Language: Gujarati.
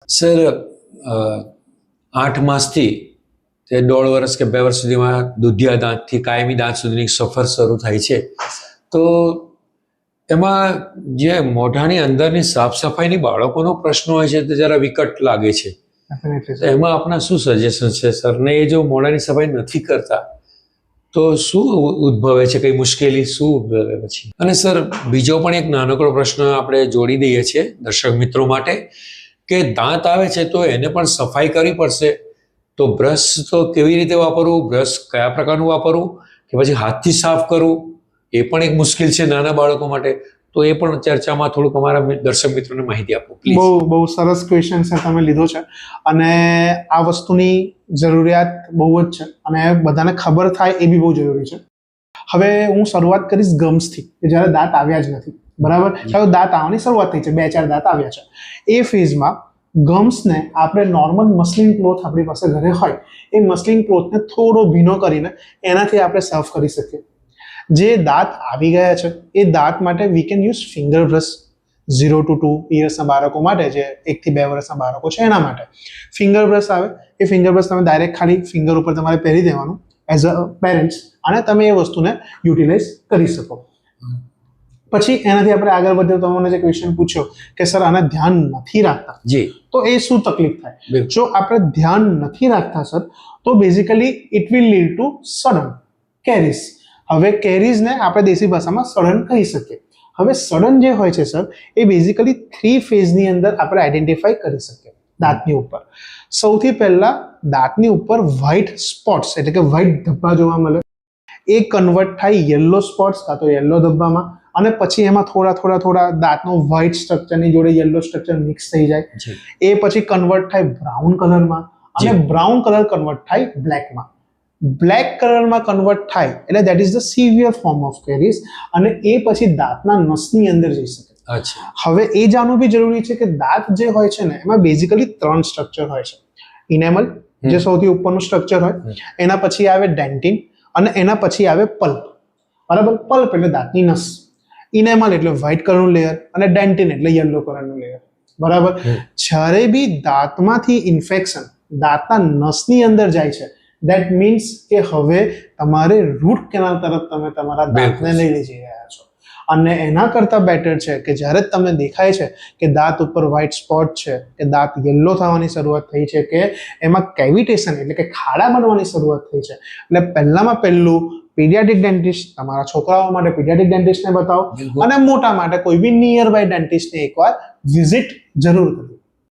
સર 8 માસથી તે 1.5 વર્ષ કે 2 વર્ષ સુધીમાં દુધિયા દાંતથી કાયમી દાંત સુધીની સફર શરૂ થાય છે. તો એમાં જે મોઢાની અંદરની સાફ સફાઈની બાળકોનો પ્રશ્ન હોય છે તે જરા વિકટ લાગે છે. તો એમાં આપના શું સજેશન છે સર? ને એ જો મોઢાની સફાઈ નથી કરતા તો શું ઉદ્ભવે છે, કઈ મુશ્કેલી શું ઉદ્ભવે પછી? અને સર બીજો પણ એક નાનકડો પ્રશ્ન આપણે જોડી દઈએ છીએ દર્શક મિત્રો માટે કે દાંત આવે છે તો એને પણ સફાઈ કરવી પડશે, તો બ્રશ તો કેવી રીતે વાપરવું, બ્રશ કયા પ્રકારનું વાપરવું, કે પછી હાથથી સાફ કરવું, એ પણ એક મુશ્કેલ છે નાના બાળકો માટે. તો એ પણ ચર્ચામાં થોડુંક અમારા દર્શક મિત્રોને માહિતી આપો પ્લીઝ. બહુ સરસ ક્વેશ્ચન છે તમે લીધો છે, અને આ વસ્તુની જરૂરિયાત બહુ જ છે અને બધાને ખબર થાય એ બી બહુ જરૂરી છે. હવે હું શરૂઆત કરીશ ગમ્સથી, કે જ્યારે દાંત આવ્યા જ નથી, બરાબર? હવે દાંત આવવાની શરૂઆત થઈ છે, 2-4 દાંત આવ્યા છે. એ ફેઝમાં ગમ્સને આપણે નોર્મલ મસલિન ક્લોથ આપણી પાસે ઘરે હોય એ મસલિન ક્લોથને થોડો ભીનો કરીને એનાથી આપણે સાફ કરી શકીએ. જે દાંત આવી ગયા છે એ દાંત માટે we can use finger brush. 0 to 2 યર્સના બાળકો માટે, જે 1 થી 2 વર્ષના બાળકો છે એના માટે ફિંગર બ્રશ આવે. એ ફિંગર બ્રશ તમે ડાયરેક્ટ ખાલી ફિંગર ઉપર તમારે પહેરી દેવાનું એઝ અ પેરેન્ટ્સ, અને તમે એ વસ્તુને યુટિલાઇઝ કરી શકો. પછી એનાથી આપણે આગળ વધ્યો, તમને જે ક્વેશ્ચન પૂછ્યો કે સર આને ધ્યાન નથી રાખતા જી, તો એ શું તકલીફ થાય? જો આપણે ધ્યાન નથી રાખતા સર, તો basically it will lead to sudden carries. હવે કેરીઝને આપણે દેશી ભાષામાં સડન કહી શકીએ. હવે સડન જે હોય છે સર, એ બેઝિકલી 3 ફેઝની અંદર આપણે આઈડેન્ટિફાઈ કરી શકીએ દાંતની ઉપર. સૌથી પહેલા દાંતની ઉપર વ્હાઇટ સ્પોટ્સ એટલે કે વ્હાઇટ ધબ્બા જોવા મળે. એ કન્વર્ટ થાય યલો સ્પોટ્સ કાં તો યલો ધબ્બામાં, અને પછી એમાં થોડા દાંતનો વ્હાઇટ સ્ટ્રક્ચરની જોડે યલો સ્ટ્રક્ચર મિક્સ થઈ જાય. એ પછી કન્વર્ટ થાય બ્રાઉન કલરમાં, અને બ્રાઉન કલર કન્વર્ટ થાય બ્લેકમાં. બ્લેક કલરમાં કન્વર્ટ થાય એટલે that is the severe form of carries, અને એ પછી દાંતના નસની અંદર જઈ શકે. હવે એ જાણવું બી જરૂરી છે કે દાંત જે હોય છે ને એમાં બેઝિકલી 3 સ્ટ્રક્ચર હોય છે. ઇનેમલ જે સૌથી ઉપરનું સ્ટ્રક્ચર હોય, એના પછી આવે ડેન્ટિન, અને એના પછી આવે પલ્પ. બરાબર? પલ્પ એટલે દાંતની નસ, ઇનેમલ એટલે વ્હાઇટ કલરનું લેયર, અને ડેન્ટિન એટલે યલો કલરનું લેયર. બરાબર? જ્યારે બી દાંતમાંથી ઇન્ફેક્શન દાંતના નસની અંદર જાય છે, દેટ મીન્સ કે હવે તમારે રૂટ કેનાલ તરફ તમે તમારા દાંતને લઈ જઈ રહ્યા છો. અને એના કરતાં બેટર છે કે જ્યારે તમને દેખાય છે કે દાંત ઉપર વ્હાઇટ સ્પોટ છે, કે દાંત યલો થવાની શરૂઆત થઈ છે, કે એમાં કેવિટેશન એટલે કે ખાડા બનવાની શરૂઆત થઈ છે, એટલે પહેલામાં પહેલું પીડિયાટ્રિક ડેન્ટિસ્ટ, તમારા છોકરાઓ માટે પીડિયાટ્રિક ડેન્ટિસ્ટને બતાવો, અને મોટા માટે કોઈ બી નિયર બાય ડેન્ટિસ્ટને એકવાર વિઝિટ જરૂર કરવી.